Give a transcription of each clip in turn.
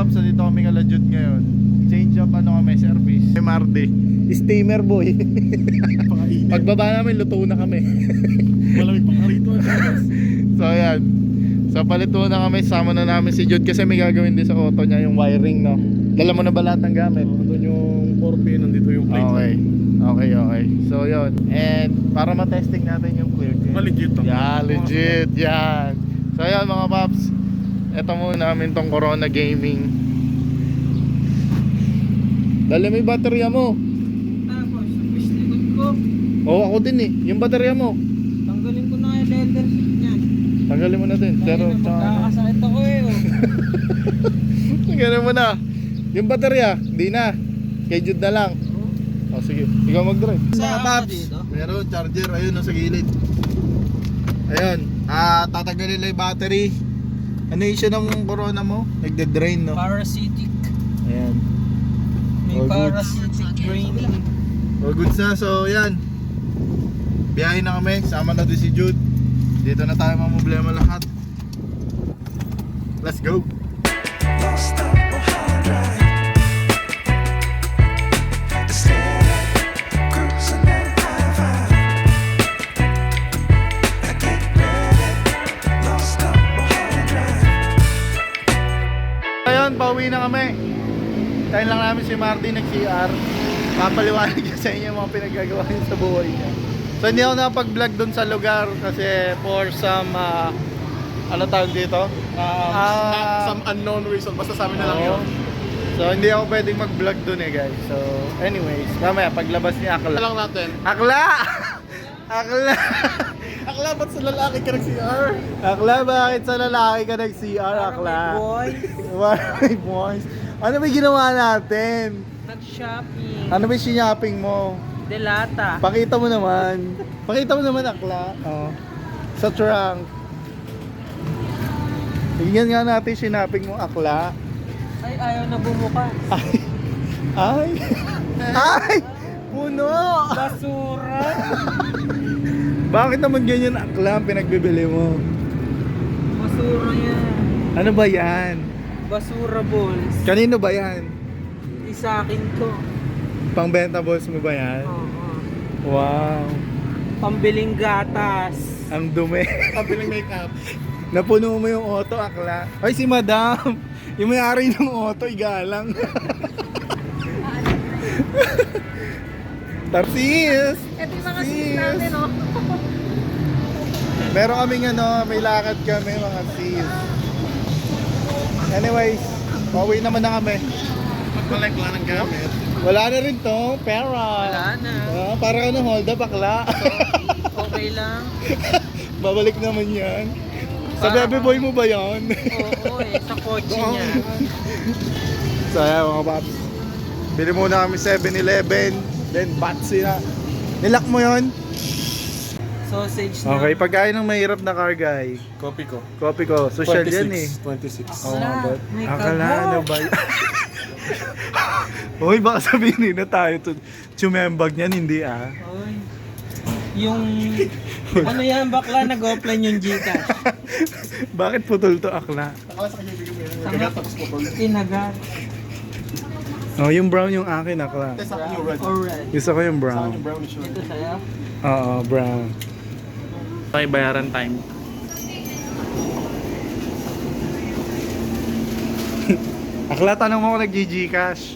paps, dito kami kalajud ngayon. Change up kami, service. MRD, steamer boy. Pagbaba namin, luto na kami. Malamig pa rito. So ayan, so palito na kami, sama na namin si Jude kasi may gagawin din sa auto niya, yung wiring, no? Dala mo na ba lahat ng gamit? Doon yung 4P, nandito yung plate. Okay. So yun, and para ma-testing natin yung clear. Legit to. Yeah, legit, yan. So ayan mga paps, eto muna namin tong Corona Gaming. Dali mo yung baterya mo. Tapos, likod ko. Oo, ako din eh, yung baterya mo. Tanggalin ko na yung leather seat niyan. Tanggalin mo na din. Pero magkakasakit ako eh. tanggalin mo na. Yung baterya, di na. Kay Jude na lang. O sige, ikaw mag-drive. Mga paps, Meron charger, ayun sa gilid. Ayun, tatanggalin lang yung battery. Ano yung siya ng Corona mo? Nagde-drain, no? parasitic. Ayan. May All goods. parasitic draining. All goods na, so yan. Biyahe na kami, sama na din si Jude. Dito na tayo mamblema lahat. Let's go! Lost up on hard drive. Cruising at high. I get ready. Lost up on hard drive. Ayun, pauwi na kami. Tayo lang namin si Marty nag-CR. Papaliwanag niya sa inyo yung mga pinagagawa niya sa buhay niya. So hindi ako nakapag-vlog doon sa lugar kasi for some ano tawag dito? Some unknown reason, basta sa amin na lang yun. So hindi ako pwedeng mag-vlog doon eh guys. So anyways, mamaya paglabas ni Akla. Lang natin. Akla! Akla! Akla, ba't sa lalaki ka nag-CR? Akla, bakit sa lalaki ka nag-CR, Akla? Boys, Why boys? Ano ba ginawa natin? nag-shopping. Ano ba yung shopping mo? Delata. Pakita mo naman. Pakita mo naman, Akla. Oh. Sa trunk. Tingnan nga natin shopping mo, Akla. Ay, ayaw na bumukas. Ay! Ay! Puno! Basura. Bakit naman ganyan, Akla, ang pinagbibili mo? Basura yan. Ano ba yan? Basura balls. Kanino ba yan? Di sa akin to. Pangbenta balls mo ba yan? Oo. Wow! Pambiling gatas. Ang dumi. Pabiling makeup. Napuno mo yung auto, Akla. Ay, si Madam! Yung may-ari ng auto, igalang. Tarsis! Ito yung mga sis natin, no? Meron kaming may lakad kami, mga sis. Anyways, pauwi naman na kami. Pag-collect lang ng gamit. Wala na rin to, pera. Wala na. Parang hold up, Akla. Okay lang. Babalik naman yan. Sa baby boy mo ba yan? Oo eh, sa kotse niya. So ayan mga paps, bili muna kami 7-Eleven, then Patsy na. Nilak mo yon? Sausage na. Okay, pagkain ng mahirap na car guy. Copy ko. Copy ko, social yan eh. 26. Oo nga ba? May Akala kagok. na ba yun? Uy, baka sabihin na tayo to. Chumembag niyan, hindi ah. Oy. Yung ano yan, bakla nag-offline yung Gcash. Bakit putol to, Akla? Akala sa kanya bigyan mo yun. Sama. Kagat tapos putol. Tinagat Oh, yung brown yung akin, Akla. Sa akin yung red. or red. Gusto ko yung Sa akin brown. yung brownish yun. Ito sa'yo. Oo, brown. Okay, bayaran time. Akla, tanong mo kung nag-Gcash.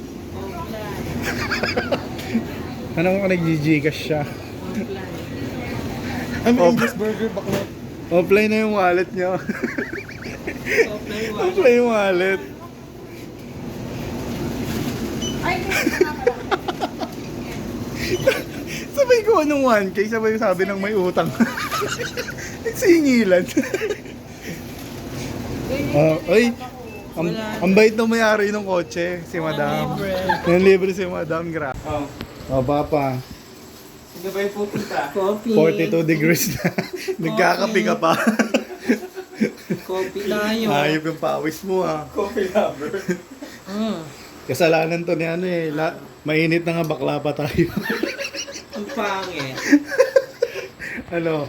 Tanong mo kung nag-Gcash siya. I'm Oh. Angel's Burger, bakla. Offline na yung wallet niya. Offline wallet. Offline yung wallet. Ay, Sabay ko anong 1K, sabay sabi ng may utang. Nagsingilan. Ay, ang bait ng may-ari ng kotse, si Madam. Yung libre si Madam, Oh, papa. Sige ba yung pupunta? Coffee. 42 degrees na. Nagkakape ka pa. Coffee tayo. Ayop yung pawis mo ah. Coffee lover. Kasalanan to ni mainit na nga bakla pa tayo. Ang pangit. Ano?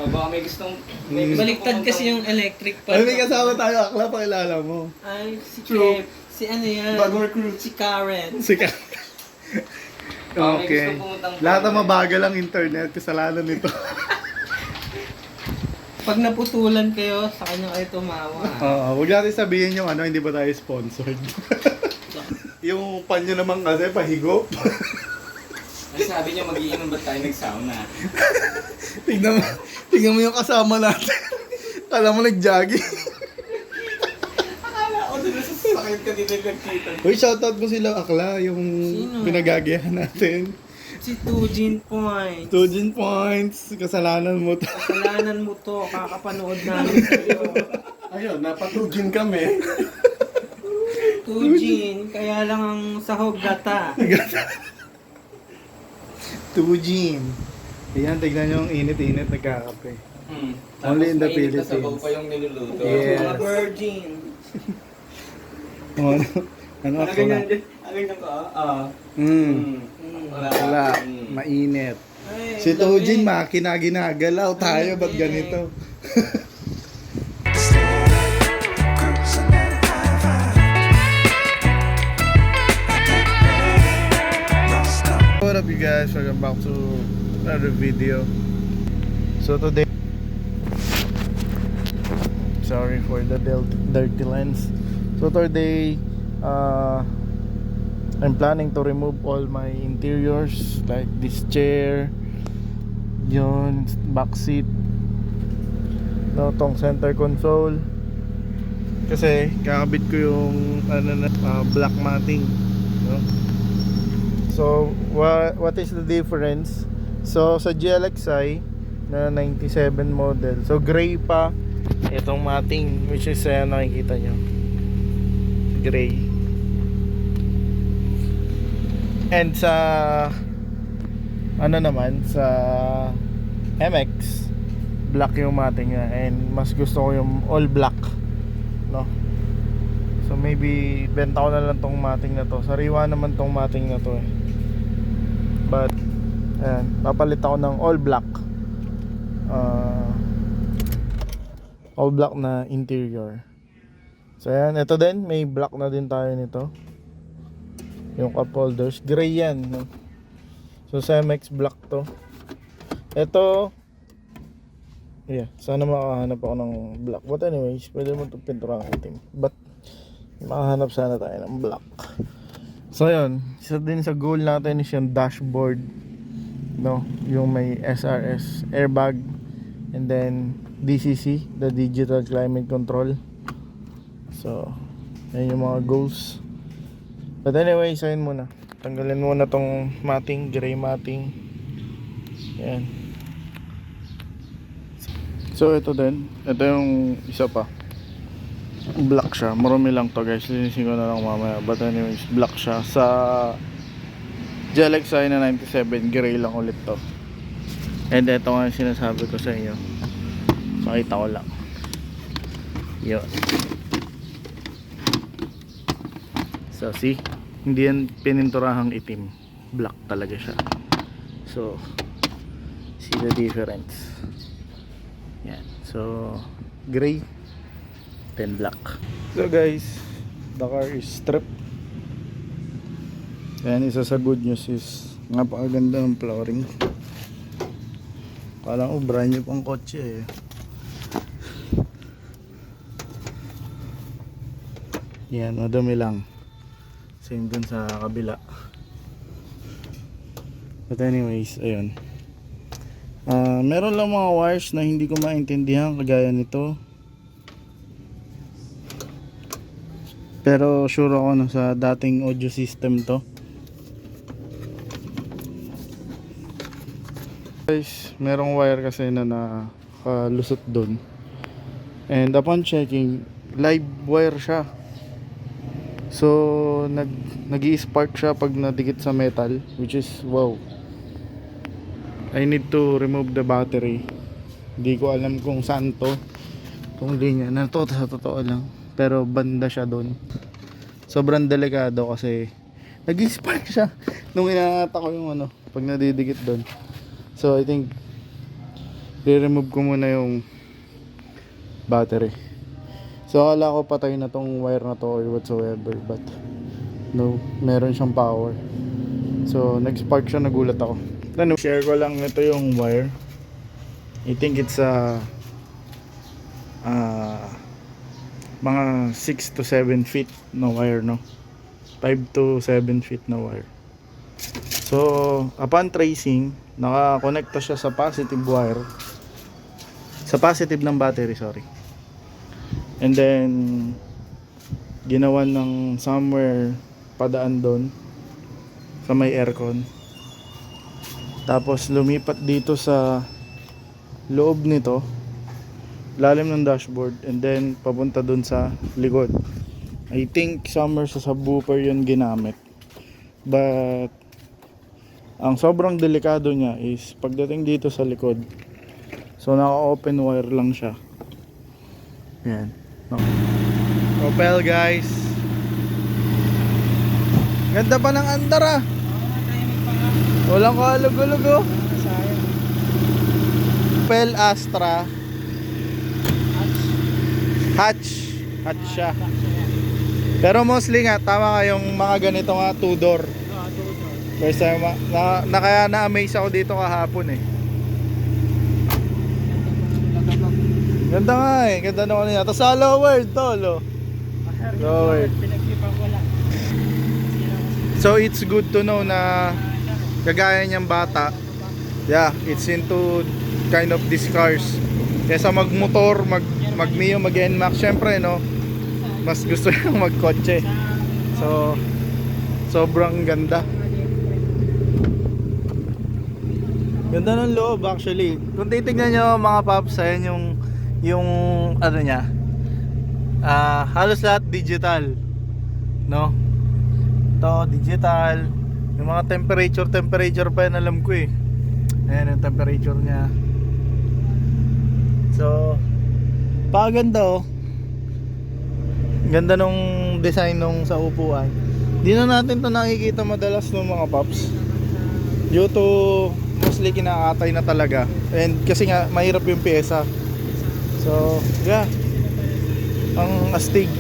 baka may gustong... Baliktad kasi yung electric pa. Ay, may kasama tayo, akla, pakilala mo. Ay, si True. Kev. Si ano yan? Bagong recruit. Si Karen. Sika. May Okay. gustong pumuntang- Lahat ng mabagal ang internet, kasalanan nito. Pag naputulan kayo, sa kanya kayo tumawa. Oo, huwag natin sabihin yung ano, hindi ba tayo sponsored. Yung panyo naman kasi, pahigop. Ay, sabi niya mag-iinom ba tayo nag-sauna? tignan mo yung kasama natin. Kala mo nag-jogging. Akala ko doon sa sakit ka din nagkita. Uy, shoutout mo sila, akla, yung Sino? pinagagayahan natin. Si Tujin Point. Tujin points, kasalanan mo to. Kasalanan mo to, kakapanood namin sa'yo. Ayun, napatugin kami. Tujin, kaya lang ang sahog gata. Tujin. Ayan, tignan nyo yung init-init nagkakape. Only in the Philippines. Sabaw pa yung niluluto. Yes. Mga virgin. Ano? Ano ako na? Ganyan ko, Wala, mainit. Ay, Si Tujin, lamig. makina ginagalaw tayo, ba't ganito? Cruising at high. Lost up. What up you guys, welcome back to another video. So today, sorry for the dirty lens. So today, I'm planning to remove all my interiors, like this chair, yun, back seat, no, tong center console. Kasi kakabit ko yung black matting, no? So what is the difference? So sa GLXI na 97 model, so gray pa itong matting, which is nakikita nyo, gray. And sa ano naman, sa MX, black yung matting niya, and mas gusto ko yung all black, no? So maybe benta ko na lang tong matting na to. Sariwa naman tong matting na to eh. But ayan, papalit ako ng all black, all black na interior. So ayan, ito din, may black na din tayo nito. Yung cup holders, gray yan, no? So sa MX black to. Ito, yeah, sana makahanap ako ng black. But anyways, pwede mo itong pinturang itim. But makahanap sana tayo ng black. So yun, isa din sa goal natin is yung dashboard, no? Yung may SRS airbag, and then DCC, the digital climate control. So yan yung mga goals. But anyway, ayun muna, tanggalin muna tong matting, gray matting. Yan. So ito din, ito yung isa pa, black siya, marami lang to guys, linisin ko na lang mamaya. But anyways, black siya. Sa GLXI na 97, gray lang ulit to. And ito nga yung sinasabi ko sa inyo, makita ko lang yun. So see, hindi yan pininturahang itim, black talaga siya. So see the difference. Yan. So gray, then black. So guys, the car is stripped. Yan, isa sa good news is napakaganda ng flooring. Kala ko brand new pang kotse eh. Yan, madumi lang. Same dun sa kabila. But anyways, ayun. Meron lang mga wires na hindi ko maintindihan kagaya nito. Pero sure ako na sa dating audio system to. Guys, merong wire kasi na nakalusot dun. And upon checking, live wire siya. So nag-i-spark siya pag nadikit sa metal, which is wow. I need to remove the battery. Hindi ko alam kung saan to, kung linya na to, sa totoo lang. Pero banda siya doon. Sobrang delikado kasi nag-i-spark siya nung inaata ko yung pag nadidikit doon. So I think re-remove ko muna yung battery. So akala ko patay na tong wire na to or whatsoever, but no, meron siyang power. So nag-spark siya, nagulat ako. Then, share ko lang, ito yung wire. I think it's mga 6 to 7 feet na wire, no? 5 to 7 feet na wire. So upon tracing, nakakonekta siya sa positive wire, sa positive ng battery, sorry. And then ginawan ng somewhere padaan doon sa may aircon. Tapos lumipat dito sa loob nito, lalim ng dashboard, and then papunta doon sa likod. I think somewhere sa subwoofer yun ginamit. But ang sobrang delikado niya is pagdating dito sa likod. So naka-open wire lang siya. Yan. Opel guys. Ganda pa ng andar ah. Walang kalugulog oh. Opel Astra. Hatch siya. Pero mostly nga, tama nga yung mga ganito nga, 2-door. First time, kaya na-amaze ako dito kahapon eh. Ganda nga eh, ganda naman niya. Tapos sa lowered to, lo. Lowered. So it's good to know na kagaya niyang bata, yeah, it's into kind of these cars. Kesa magmotor, mag-Mio, mag-NMAX, syempre no, mas gusto niyang magkotse. So sobrang ganda. Ganda ng loob actually. Kung titignan nyo mga paps, ayan yung ano niya, halos lahat digital, no? Ito digital. Yung mga temperature pa yan, alam ko eh. Ayan yung temperature niya. So paganda oh. Ganda nung design nung sa upuan. Di na natin to nakikita madalas ng mga paps, due to mostly kinakatay na talaga. And kasi nga mahirap yung pyesa. So yeah, ang astig.